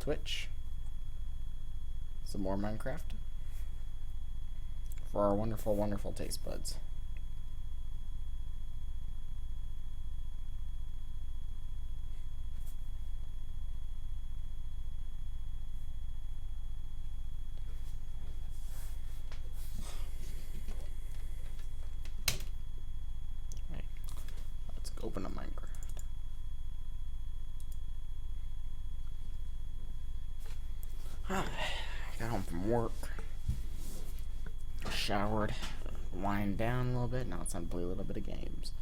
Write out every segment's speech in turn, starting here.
Switch. Some more Minecraft. For our wonderful, wonderful taste buds. Right. Let's open up Minecraft. I got home from work. Showered. Wind down a little bit. Now it's time to play a little bit of games.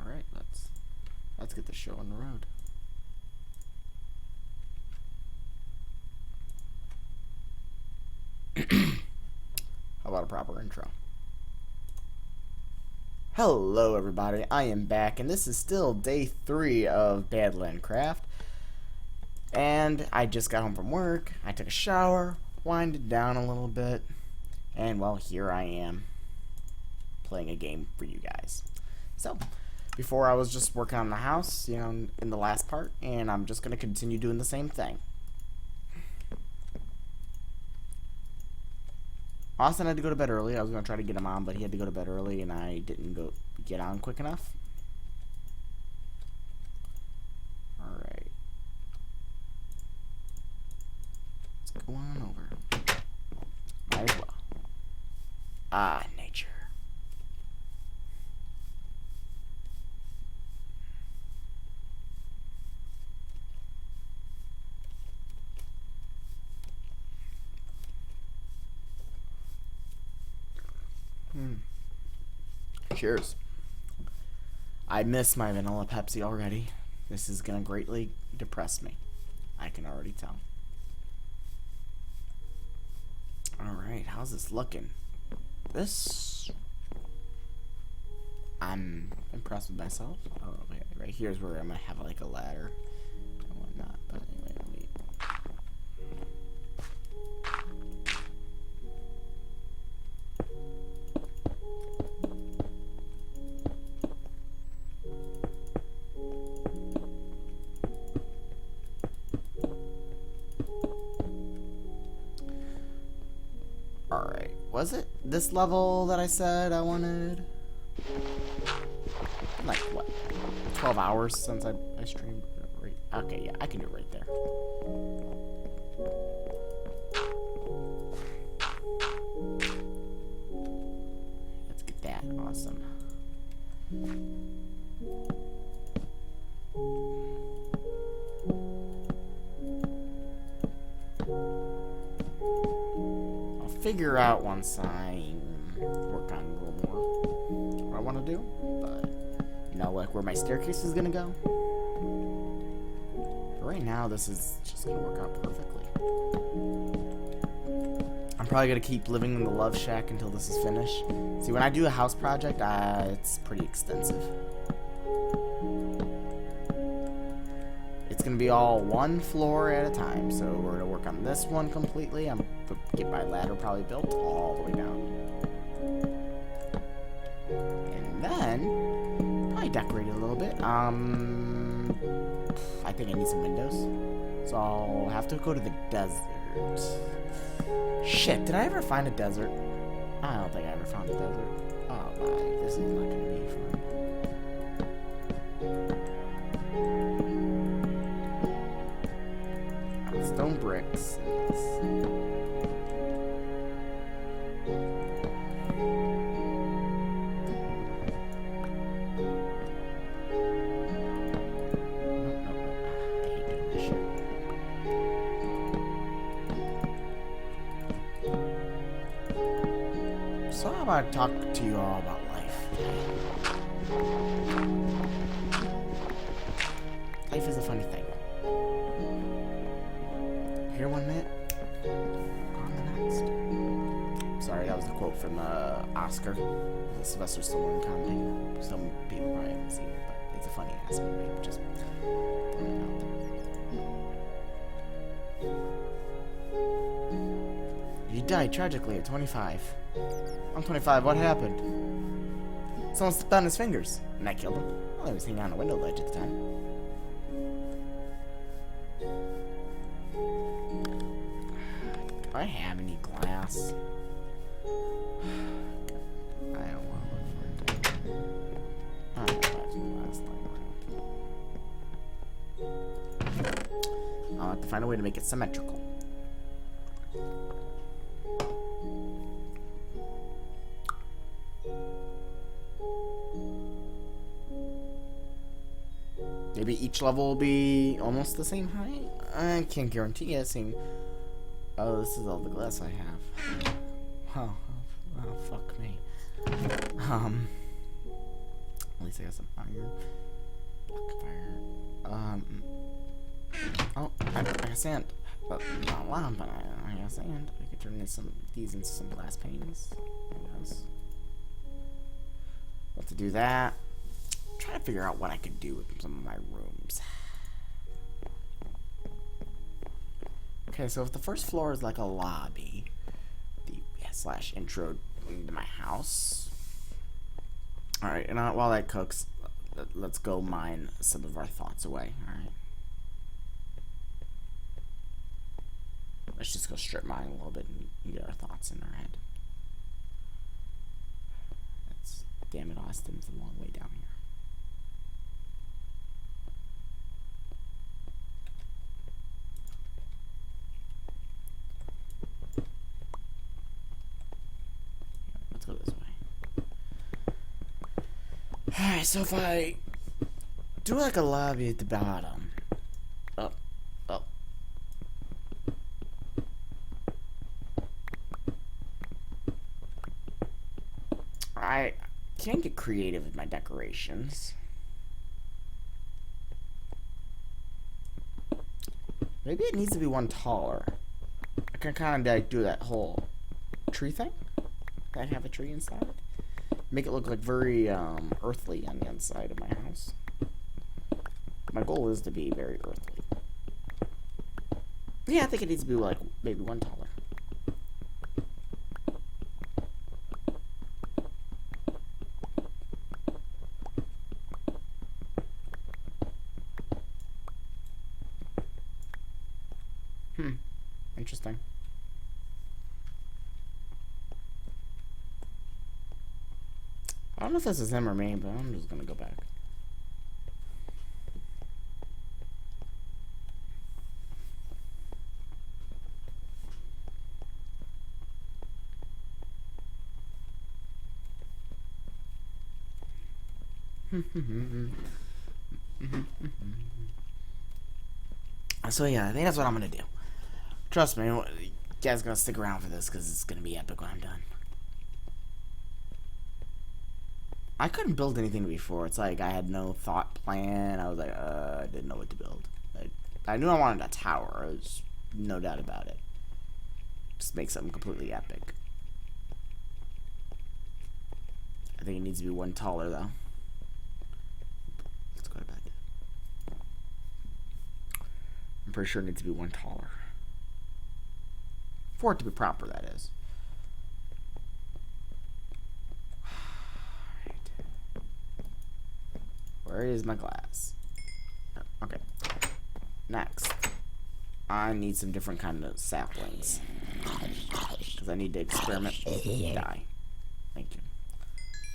Alright, let's get the show on the road. How about a proper intro? Hello everybody, I am back, and this is still day 3 of BadlandCraft. And I just got home from work, I took a shower, winded down a little bit, and well, here I am, playing a game for you guys. So, before I was just working on the house, you know, in the last part, and I'm just going to continue doing the same thing. Austin had to go to bed early. I was going to try to get him on, but he had to go to bed early, and I didn't get on quick enough. Alright. Let's go on over. Might as well. Ah, nature. Cheers. I miss my vanilla Pepsi already. This is gonna greatly depress me. I can already tell. Alright, how's this looking? I'm impressed with myself. Oh, okay, right here's where I'm gonna have like a ladder and whatnot. But anyway, let me. Alright, was it this level that I said I wanted? Like, what, 12 hours since I streamed? Right. Okay, yeah, I can do it right there. Let's get that. Awesome. Figure out once I work on a little more what I want to do, but you know, like where my staircase is gonna go. But right now, this is just gonna work out perfectly. I'm probably gonna keep living in the love shack until this is finished. See, when I do a house project, it's pretty extensive. It's gonna be all one floor at a time, so we're gonna work on this one completely. I'm gonna get my ladder probably built all the way down, and then probably decorate it a little bit. I think I need some windows, so I'll have to go to the desert. Shit, did I ever find a desert? I don't think I ever found a desert. Oh my, this is not gonna be fun. Stone bricks. So how about I talk to you all about life? Life is a funny thing. Here one minute, gone the next. So, Oscar, the Sylvester Stallone comedy. Some people probably haven't seen it, but it's a funny ass movie. Just throwing it out there. He died tragically at 25. I'm 25. What happened? Someone slipped on his fingers, and I killed him. Well, he was hanging on a window ledge at the time. Do I have any glass? I don't want to look for it. I don't know if glass lying around. I'll have to find a way to make it symmetrical. Maybe each level will be almost the same height? I can't guarantee it. Oh, this is all the glass I have. Oh, fuck me. At least I got some iron. Block of iron. Oh, I got sand. But not a lot, but I got sand. I could turn these into some glass panes. Yes. What to do that? Try to figure out what I could do with some of my rooms. Okay, so if the first floor is like a lobby, slash intro into my house. Alright, and while that cooks, let's go mine some of our thoughts away. Alright. Let's just go strip mine a little bit and get our thoughts in our head. Damn it, Austin, it's a long way down here. Let's go this way. Alright, so if I do like a lobby at the bottom. Up. I can't get creative with my decorations. Maybe it needs to be one taller. I can kind of like do that whole tree thing. I have a tree inside. Make it look like very earthly on the inside of my house. My goal is to be very earthly. Yeah, I think it needs to be like maybe one taller. Interesting. I don't know if this is him or me, but I'm just gonna go back. So yeah, I think that's what I'm gonna do. Trust me, you guys are gonna stick around for this because it's gonna be epic when I'm done. I couldn't build anything before. It's like I had no thought plan. I was like, I didn't know what to build. I knew I wanted a tower. There's no doubt about it. Just make something completely epic. I think it needs to be one taller though. Let's go to bed. I'm pretty sure it needs to be one taller. For it to be proper, that is. Alright. Where is my glass? Okay. Next. I need some different kind of saplings. Because I need to experiment. Die. Thank you.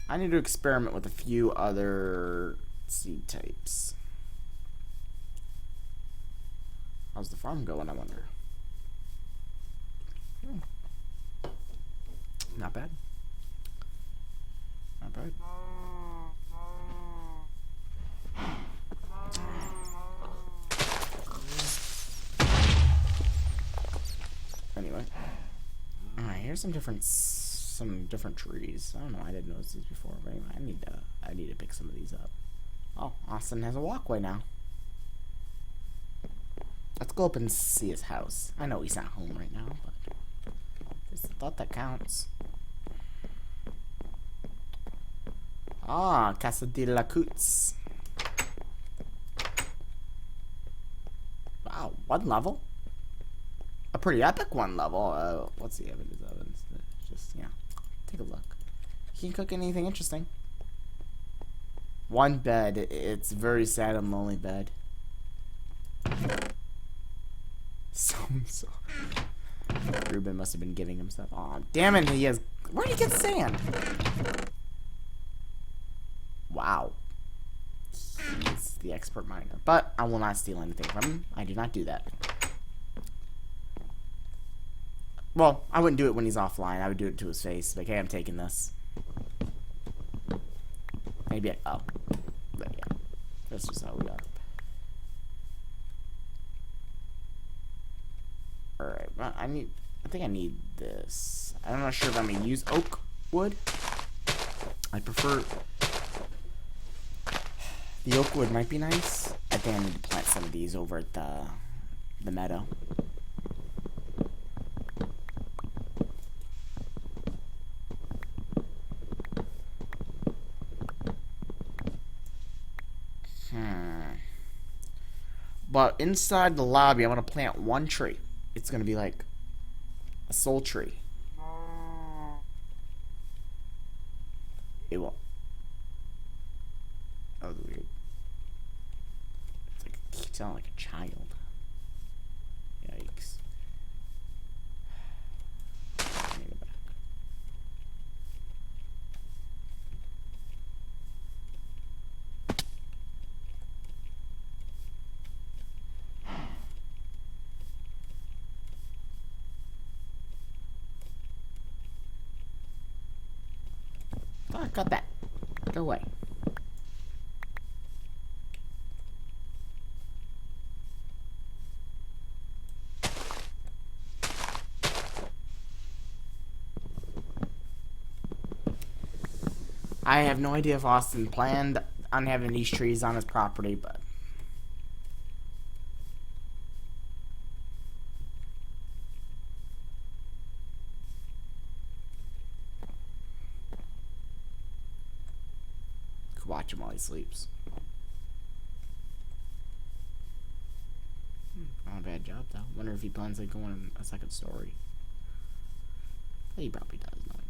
I need to experiment with a few other seed types. How's the farm going, I wonder? Not bad. Not bad. Anyway. Alright, here's some different trees. I don't know, I didn't notice these before, but anyway, I need to pick some of these up. Oh, Austin has a walkway now. Let's go up and see his house. I know he's not home right now, but just the thought that counts. Ah, Casa de la Coots. Wow, one level? A pretty epic one level. What's the evidence of it? Just, yeah. Take a look. He can cook anything interesting. One bed. It's a very sad and lonely bed. So. Ruben must have been giving him stuff. Aw, damn it, he has... Where'd he get sand? Wow. He's the expert miner. But I will not steal anything from him. I do not do that. Well, I wouldn't do it when he's offline. I would do it to his face. Like, hey, I'm taking this. Maybe oh. But yeah. That's just how we are. Alright, well, I think I need this. I'm not sure if I'm gonna use oak wood. I prefer... The oak wood might be nice. I think I need to plant some of these over at the meadow. But inside the lobby, I'm gonna plant one tree. It's gonna be like a soul tree. It will. Oh, weird. It's like you sound like a child. Yikes. Let me go back. Oh, I got that. Go away. I have no idea if Austin planned on having these trees on his property, but... Could watch him while he sleeps. Not a bad job, though. Wonder if he plans on going a second story. He probably does, knowing him.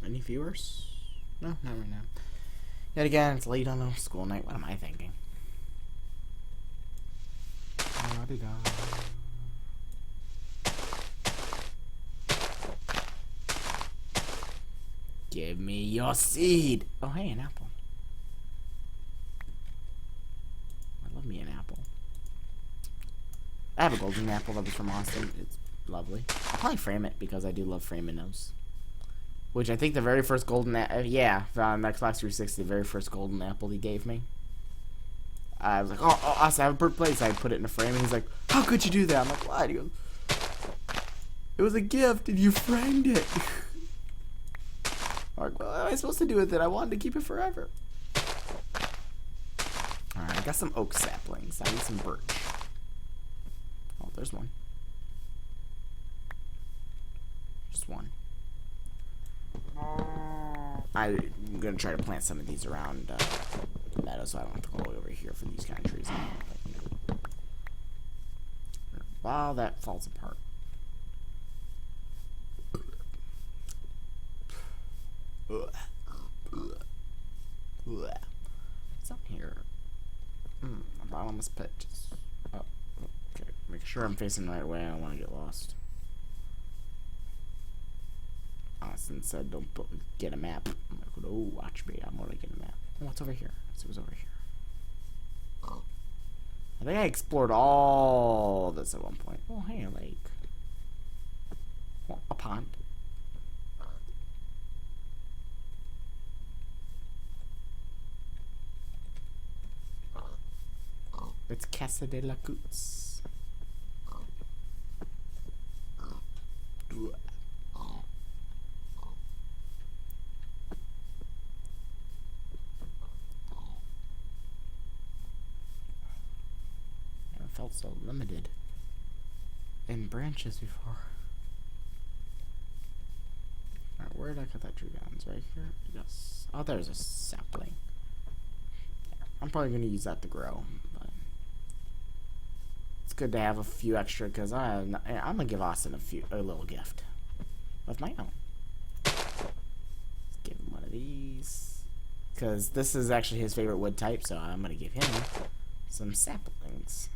Any viewers? No, not right now. Yet again, it's late on a school night. What am I thinking? Give me your seed. Oh, hey, an apple. I love me an apple. I have a golden apple that was from Austin. It's lovely. I'll probably frame it because I do love framing those. Which I think the very first golden yeah, on Xbox 360, the very first golden apple he gave me. I was like, oh, Austin, I have a perfect place. I put it in a frame, and he's like, how could you do that? I'm like, what? He goes, it was a gift, and you framed it. I'm like, well, what am I supposed to do with it? I wanted to keep it forever. Alright, I got some oak saplings. I need some birch. Oh, there's one. Just one. I'm gonna try to plant some of these around the meadow, so I don't have to go all the way over here for these kind of trees. But, you know. Wow, that falls apart. What's up here? A bottomless pit. Just, oh, okay. Make sure I'm facing the right way. I don't want to get lost. Austin said, "Don't get a map." I'm like, "Oh, watch me! I'm gonna get a map." Oh, what's over here? Let's see what's over here. Oh. I think I explored all this at one point. Oh, hey, a lake. Oh, a pond. It's Casa de la Coots. I felt so limited in branches before. Alright, where did I cut that tree down? It's right here? Yes. Oh, there's a sapling. Yeah, I'm probably going to use that to grow. But it's good to have a few extra because I'm going to give Austin a little gift of my own. Let's give him one of these. Because this is actually his favorite wood type, so I'm going to give him some saplings.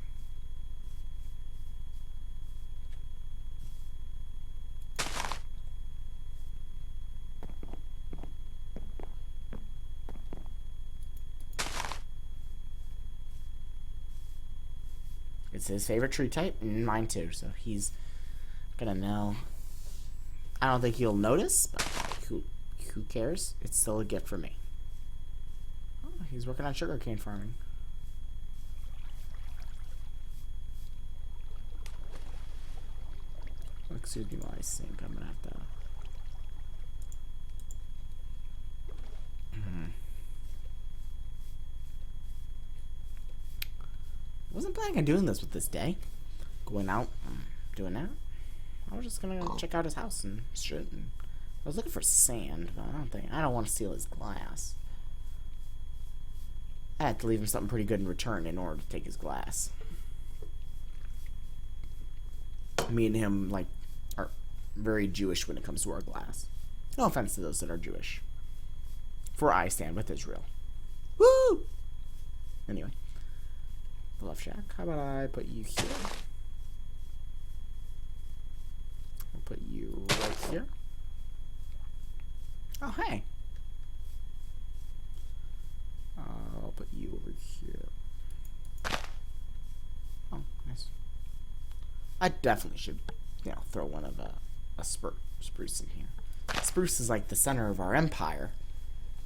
It's his favorite tree type, and mine too, so he's gonna know. I don't think he'll notice, but who cares? It's still a gift for me. Oh, he's working on sugarcane farming. Excuse me while I sink. I'm gonna have to. Wasn't planning on doing this with this day. Going out, doing that. I was just gonna check out his house and shit. And I was looking for sand, but I don't want to steal his glass. I had to leave him something pretty good in return in order to take his glass. Me and him, like, are very Jewish when it comes to our glass. No offense to those that are Jewish. For I stand with Israel. Woo! Anyway. The love shack. How about I put you here? I'll put you right here. Oh, hey. I'll put you over here. Oh, nice. I definitely should, throw one of a spruce in here. Spruce is like the center of our empire.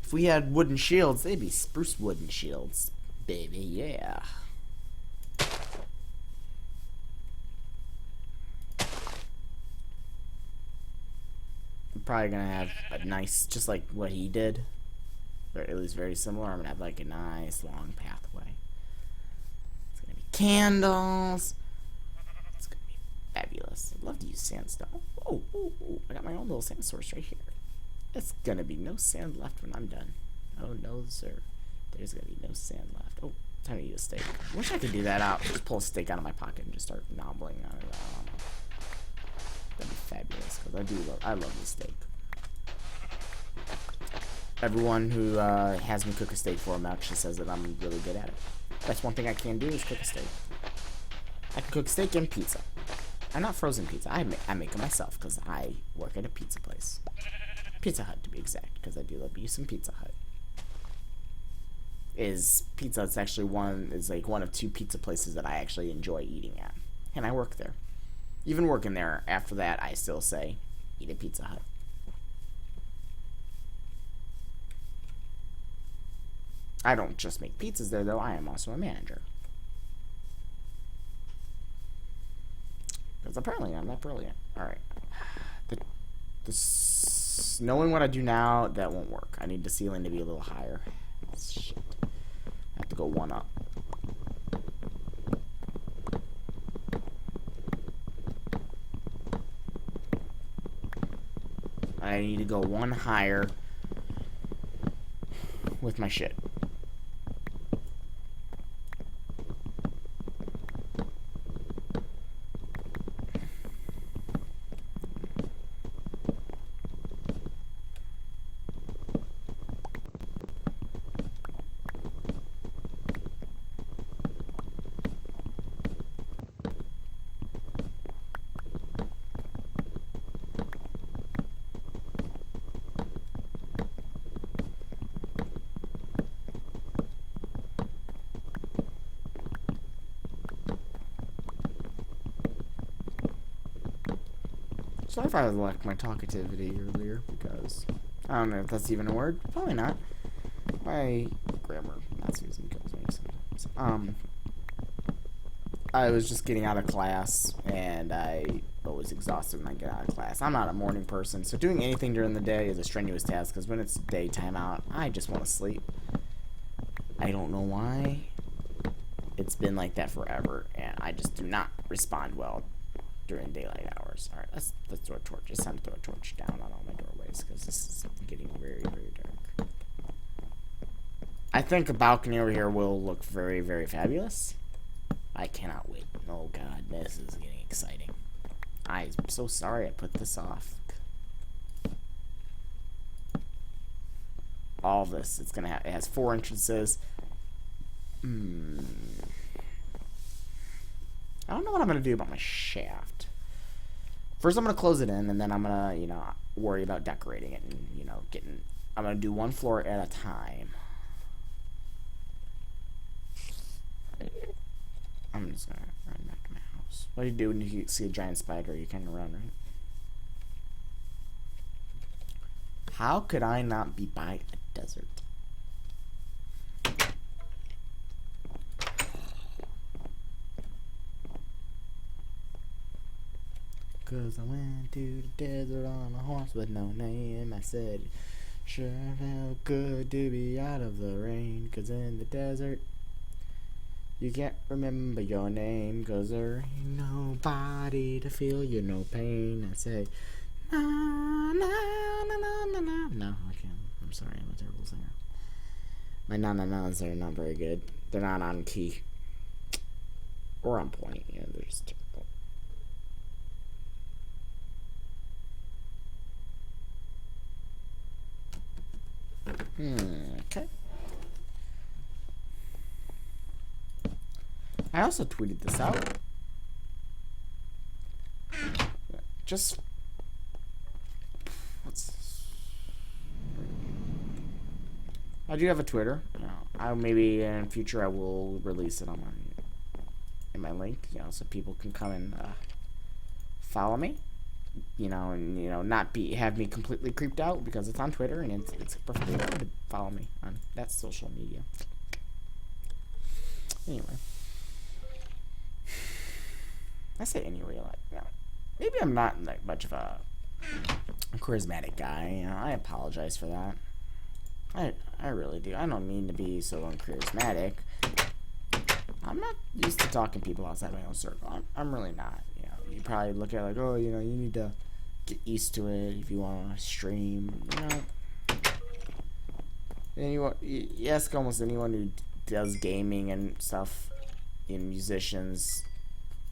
If we had wooden shields, they'd be spruce wooden shields, baby. Yeah. Probably gonna have a nice, just like what he did, or at least very similar. I'm gonna have like a nice long pathway. It's gonna be candles. It's gonna be fabulous. I'd love to use sandstone. Oh, I got my own little sand source right here. It's gonna be no sand left when I'm done. Oh no, sir. There's gonna be no sand left. Oh, time to eat a steak. I wish I could do that out. Just pull a steak out of my pocket and just start nobbling on it. That'd be fabulous because I love the steak. Everyone who has me cook a steak for them actually says that I'm really good at it. That's one thing I can do is cook a steak. I can cook steak and pizza. I'm not frozen pizza. I make it myself because I work at a pizza place. Pizza Hut to be exact, because I do love me some Pizza Hut. It's actually one of two pizza places that I actually enjoy eating at, and I work there. Even working there, after that, I still say, eat at Pizza Hut. I don't just make pizzas there, though. I am also a manager. Because apparently I'm that brilliant. Alright. Knowing what I do now, that won't work. I need the ceiling to be a little higher. Shit. I have to go one up. I need to go one higher with my shit. Sorry if I lacked my talkativity earlier, because I don't know if that's even a word. Probably not. My grammar, not Susan, kills me sometimes. I was just getting out of class, and I was exhausted when I get out of class. I'm not a morning person, so doing anything during the day is a strenuous task, because when it's daytime out, I just want to sleep. I don't know why. It's been like that forever, and I just do not respond well during daylight hours. Alright, let's throw a torch. It's time to throw a torch down on all my doorways, because this is getting very, very dark. I think a balcony over here will look very, very fabulous. I cannot wait. Oh god, this is getting exciting. I'm so sorry I put this off. All this, it has 4 entrances. I don't know what I'm gonna do about my shaft. First, I'm gonna close it in, and then I'm gonna, worry about decorating it, and I'm gonna do 1 floor at a time. I'm just gonna run back to my house. What do you do when you see a giant spider? You kind of run, right? How could I not be by a desert? Cause I went to the desert on a horse with no name. I said, sure felt good to be out of the rain. Cause in the desert, you can't remember your name. Cause there ain't nobody to feel your no pain. I say, na na na na na na. No, I can't. I'm sorry, I'm a terrible singer. My na-na-nas are not very good. They're not on key. Or on point. They're just terrible. Okay. I also tweeted this out. Just I do have a Twitter. Maybe in future I will release it on my link. So people can come and follow me. And not have me completely creeped out because it's on Twitter and it's perfectly okay to follow me on that social media. Anyway, I say anyway, maybe I'm not like much of a charismatic guy. I apologize for that. I really do. I don't mean to be so uncharismatic. I'm not used to talking to people outside my own circle. I'm really not. You probably look at it like, oh, you need to get used to it if you want to stream. You ask almost anyone who does gaming and stuff, musicians,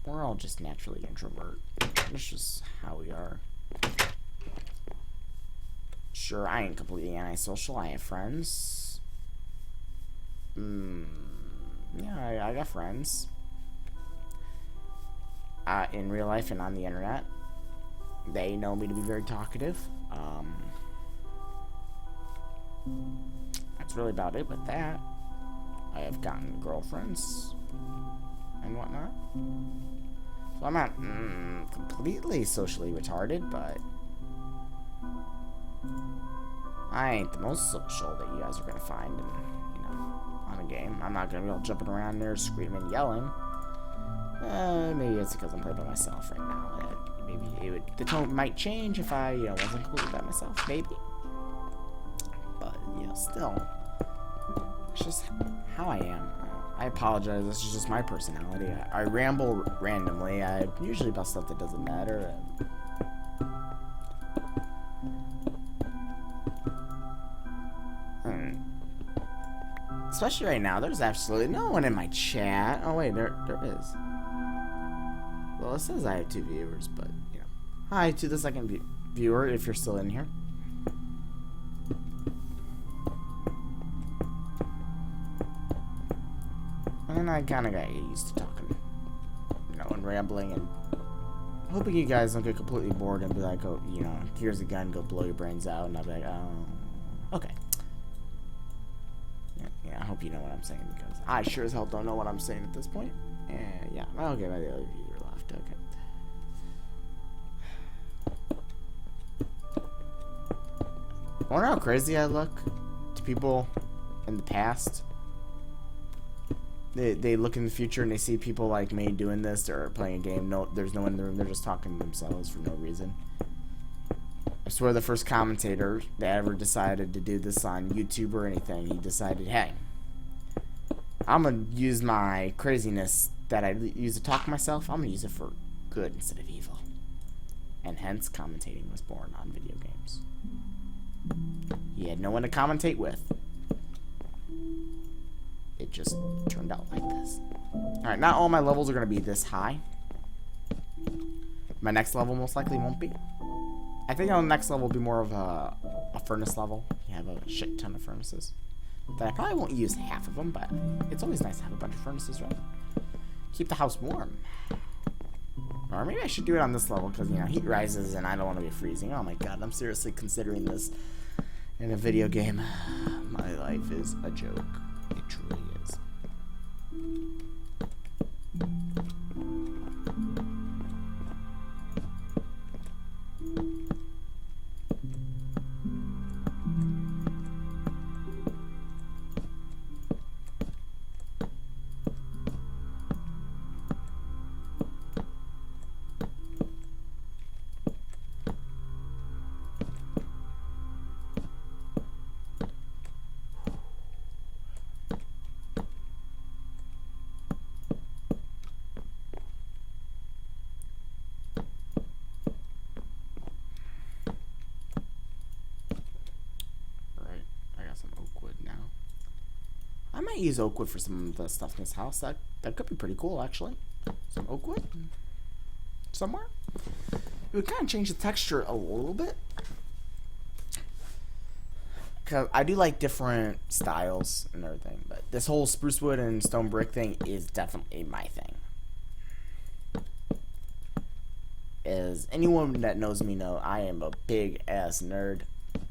we're all just naturally introvert. It's just how we are. Sure, I ain't completely antisocial. I have friends. Yeah, I got friends. In real life and on the internet. They know me to be very talkative. That's really about it with that. I have gotten girlfriends and whatnot. So I'm not completely socially retarded, but I ain't the most social that you guys are gonna find on a game. I'm not gonna be all jumping around there screaming, yelling. Maybe it's because I'm playing by myself right now. Maybe the tone might change if I, wasn't completely by myself. Maybe. But, still. It's just how I am. I apologize. This is just my personality. I ramble randomly. I usually about stuff that doesn't matter. Especially right now, there's absolutely no one in my chat. Oh wait, there is. Well, it says I have 2 viewers, but hi to the second viewer if you're still in here. And I kind of got used to talking, and rambling, and hoping you guys don't get completely bored and be like, oh, here's a gun, go blow your brains out, and I'll be like, oh, okay. Yeah, I hope you know what I'm saying, because I sure as hell don't know what I'm saying at this point. And yeah, okay, my other viewer left, okay. I wonder how crazy I look to people in the past. they look in the future and they see people like me doing this or playing a game. No, there's no one in the room. They're just talking to themselves for no reason. I swear the first commentator that ever decided to do this on YouTube or anything, he decided, hey, I'm going to use my craziness that I use to talk to myself, I'm going to use it for good instead of evil. And hence, commentating was born on video games. He had no one to commentate with. It just turned out like this. Alright, not all my levels are going to be this high. My next level most likely won't be. I think on the next level will be more of a furnace level. You have a shit ton of furnaces. That I probably won't use half of them, but it's always nice to have a bunch of furnaces, right? Keep the house warm. Or maybe I should do it on this level, because, you know, heat rises and I don't want to be freezing. Oh my god, I'm seriously considering this in a video game. My life is a joke. It truly is. I might use oak wood for some of the stuff in this house. That could be pretty cool, actually. Some oak wood somewhere. It would kind of change the texture a little bit. Cause I do like different styles and everything, but this whole spruce wood and stone brick thing is definitely my thing. As anyone that knows me know, I am a big ass nerd.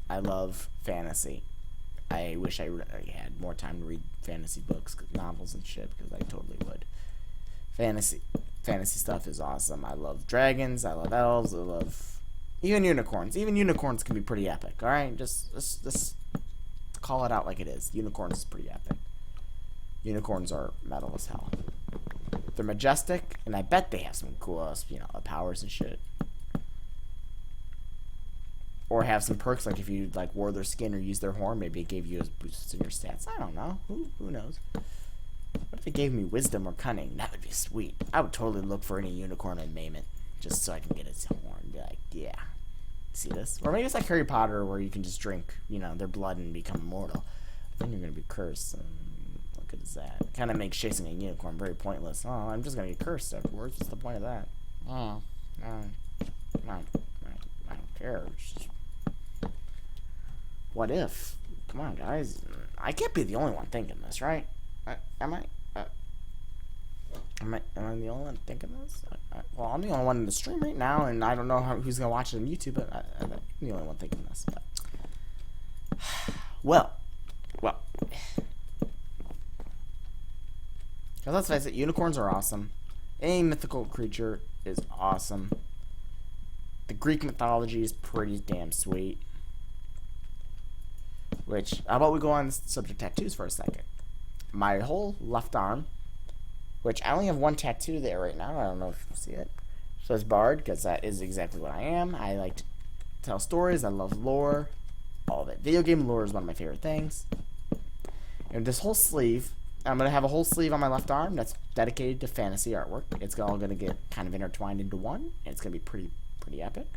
I love fantasy. I wish I had more time to read fantasy books, novels and shit, because I totally would. Fantasy stuff is awesome. I love dragons, I love elves, I love even unicorns. Even unicorns can be pretty epic, alright? Just call it out like it is. Unicorns is pretty epic. Unicorns are metal as hell. They're majestic, and I bet they have some cool, you know, powers and shit. Or have some perks, like if you like wore their skin or used their horn, maybe it gave you a boost in your stats. I don't know. Who knows? What if it gave me wisdom or cunning? That would be sweet. I would totally look for any unicorn and maim it, just so I can get its horn and be like, yeah. See this? Or maybe it's like Harry Potter, where you can just drink, you know, their blood and become immortal. Then you're gonna be cursed. What good is that? It kind of makes chasing a unicorn very pointless. Oh, I'm just gonna get cursed afterwards. What's the point of that? Oh, I don't care. It's just, what if? Come on, guys. I can't be the only one thinking this, right? Am I the only one thinking this? Well, I'm the only one in the stream right now, and I don't know who's going to watch it on YouTube, but I'm the only one thinking this. But. Well. Because let's face it, unicorns are awesome. Any mythical creature is awesome. The Greek mythology is pretty damn sweet. Which, how about we go on the subject of tattoos for a second? My whole left arm, which I only have one tattoo there right now. I don't know if you see it. It says Bard, because that is exactly what I am. I like to tell stories. I love lore. All of it. Video game lore is one of my favorite things. And this whole sleeve, I'm going to have a whole sleeve on my left arm that's dedicated to fantasy artwork. It's all going to get kind of intertwined into one. And it's going to be pretty epic.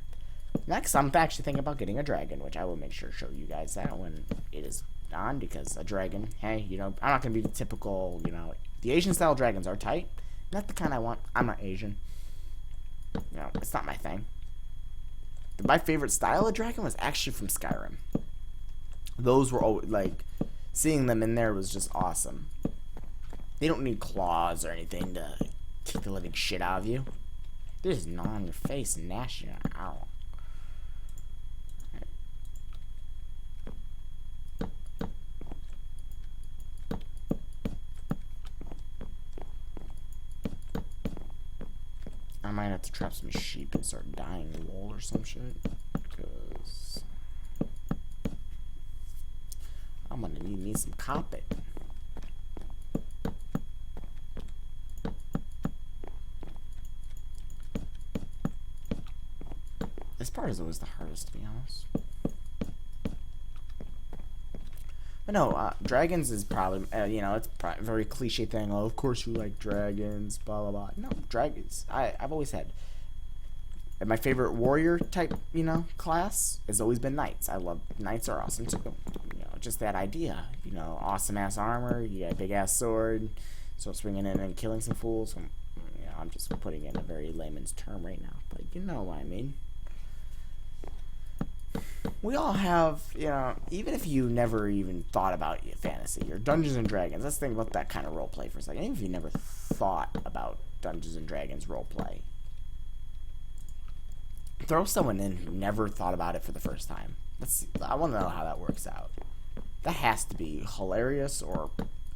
Next, I'm actually thinking about getting a dragon, which I will make sure to show you guys that when it is on, because a dragon, hey, you know, I'm not going to be the typical, you know, the Asian-style dragons are tight. Not the kind I want. I'm not Asian. You know, it's not my thing. My favorite style of dragon was actually from Skyrim. Those were always, like, seeing them in there was just awesome. They don't need claws or anything to kick the living shit out of you. They're just gnaw on your face and gnash you. Ow. I might have to trap some sheep and start dyeing wool or some shit, because I'm gonna need me some carpet. This part is always the hardest, to be honest. But no, dragons is probably, you know, it's a very cliche thing. Oh, of course you like dragons, blah, blah, blah. No, dragons. I've always had. And my favorite warrior type, you know, class has always been knights. I love knights are awesome too. You know, just that idea. You know, awesome ass armor. You got a big ass sword. So swinging in and killing some fools. You know, I'm just putting in a very layman's term right now, but you know what I mean. We all have, you know, even if you never even thought about fantasy or Dungeons and Dragons. Let's think about that kind of roleplay for a second. Even if you never thought about Dungeons and Dragons roleplay, throw someone in who never thought about it for the first time. Let's see. I want to know how that works out. That has to be hilarious or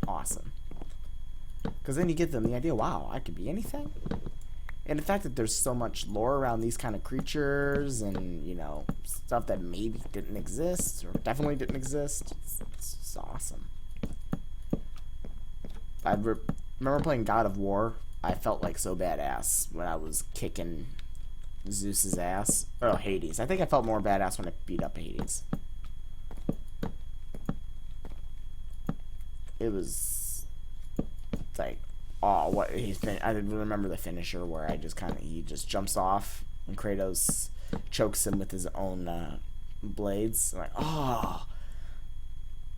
awesome. Because then you give them the idea, wow, I could be anything. And the fact that there's so much lore around these kind of creatures and, you know, stuff that maybe didn't exist or definitely didn't exist, it's awesome. I remember playing God of War. I felt like so badass when I was kicking Zeus's ass. Oh, Hades. I think I felt more badass when I beat up Hades. It was like, oh, what I remember the finisher where he just jumps off and Kratos chokes him with his own blades. I'm like, oh.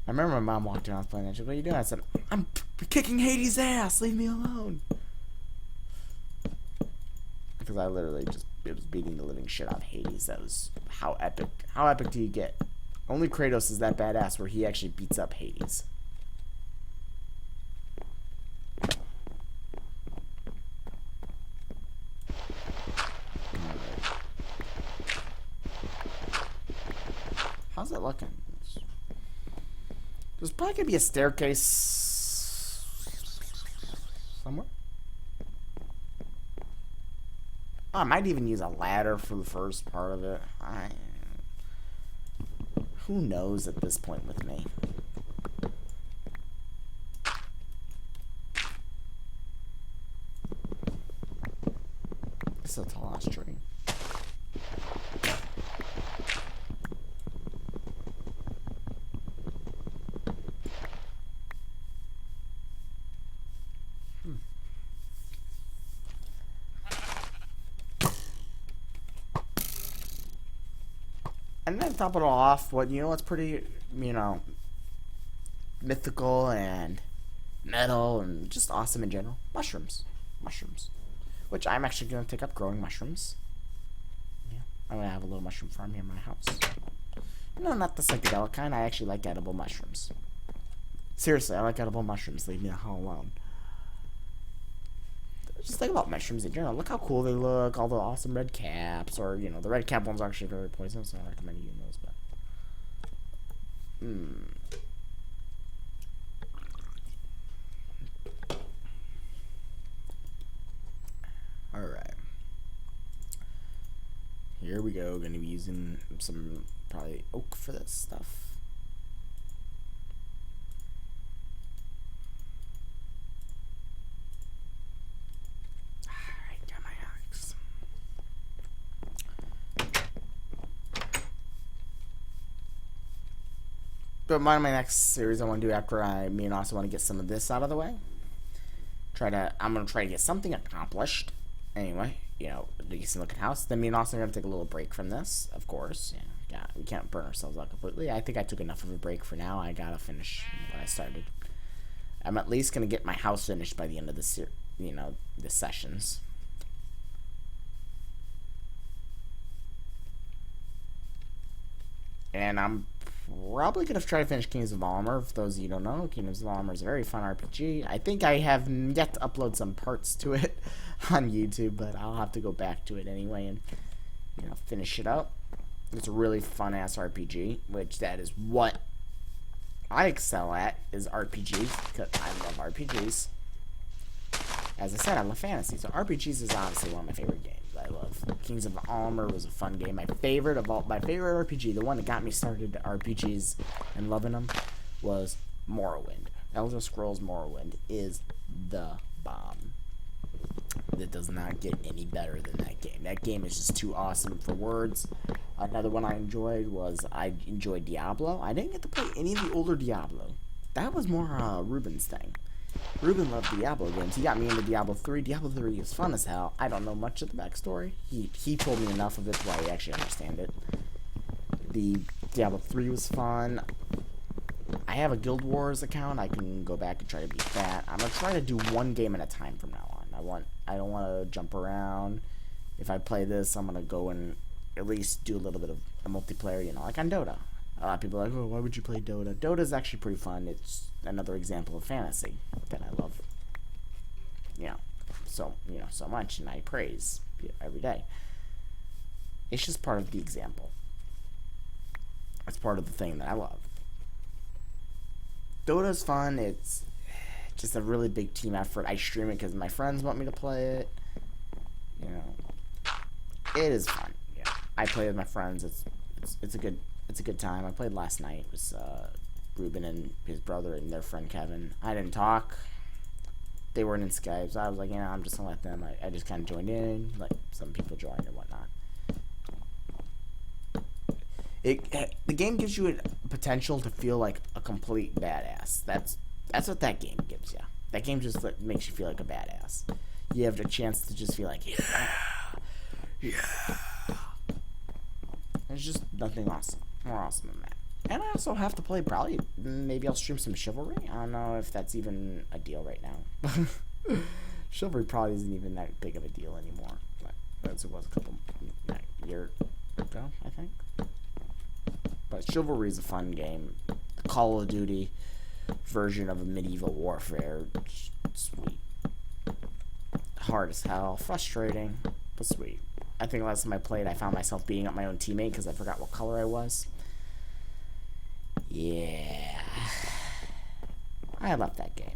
I remember my mom walked in, I was playing that. She said, what are you doing? I said, I'm kicking Hades' ass. Leave me alone. Because I literally it was beating the living shit out of Hades. That was how epic. How epic do you get? Only Kratos is that badass where he actually beats up Hades. How's it looking? There's probably gonna be a staircase somewhere. Oh, I might even use a ladder for the first part of it. Who knows at this point with me? It's a tall ass tree. And then top it all off, what's pretty, you know, mythical and metal and just awesome in general? Mushrooms. Mushrooms. Which I'm actually going to take up growing mushrooms. Yeah. I'm going to have a little mushroom farm here in my house. No, not the psychedelic kind. I actually like edible mushrooms. Seriously, I like edible mushrooms. Leave me the hell alone. Just think about mushrooms in general. Look how cool they look. All the awesome red caps. Or, you know, the red cap ones are actually very poisonous, so I recommend using those. But alright. Here we go. Gonna be using some probably oak for this stuff. But my next series I want to do after me and Austin want to get some of this out of the way. I'm going to try to get something accomplished. Anyway, you know, a decent looking house. Then me and Austin are going to take a little break from this, of course. Yeah, we can't burn ourselves out completely. I think I took enough of a break for now. I got to finish what I started. I'm at least going to get my house finished by the end of this, you know, the sessions. And I'm probably going to try to finish Kings of Valor. For those of you who don't know, Kings of Valor is a very fun RPG. I think I have yet to upload some parts to it on YouTube, but I'll have to go back to it anyway and, you know, finish it up. It's a really fun-ass RPG, which that is what I excel at, is RPGs, because I love RPGs. As I said, I love fantasy, so RPGs is honestly one of my favorite games. I love Kings of Valor was a fun game. My favorite RPG, the one that got me started to RPGs and loving them, was Morrowind. Elder Scrolls Morrowind is the bomb. It does not get any better than that game. That game is just too awesome for words. Another one I enjoyed was I enjoyed Diablo. I didn't get to play any of the older Diablo. That was more Ruben's thing. Ruben loved Diablo games. He got me into Diablo 3. Diablo 3 is fun as hell. I don't know much of the backstory. He told me enough of it to where I actually understand it. The Diablo 3 was fun. I have a Guild Wars account. I can go back and try to beat that. I'm gonna try to do one game at a time from now on. I don't want to jump around. If I play this, I'm gonna go and at least do a little bit of a multiplayer. You know, like on Dota. A lot of people are like, oh, why would you play Dota? Dota is actually pretty fun. It's another example of fantasy that I love. You know, so much, and I praise every day. It's just part of the example. It's part of the thing that I love. Dota's fun. It's just a really big team effort. I stream it because my friends want me to play it. You know, it is fun. Yeah, I play with my friends. It's a good time. I played last night. It was Ruben and his brother and their friend Kevin. I didn't talk. They weren't in Skype, so I was like, you know, I'm just gonna let them. I just kind of joined in, like some people joined and whatnot. The game gives you a potential to feel like a complete badass. That's what that game gives you. That game just makes you feel like a badass. You have the chance to just feel like, yeah. There's just nothing more awesome than that. And I also have to play maybe I'll stream some Chivalry. I don't know if that's even a deal right now. Chivalry probably isn't even that big of a deal anymore. But as it was a couple years ago, I think. But Chivalry is a fun game. The Call of Duty version of a medieval warfare. Sweet. Hard as hell. Frustrating, but sweet. I think last time I played, I found myself beating up my own teammate because I forgot what color I was. Yeah. I love that game.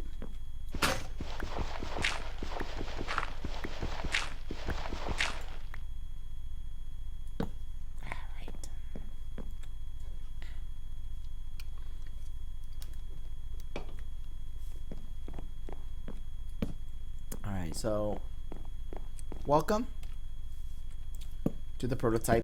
Alright, so welcome to the prototype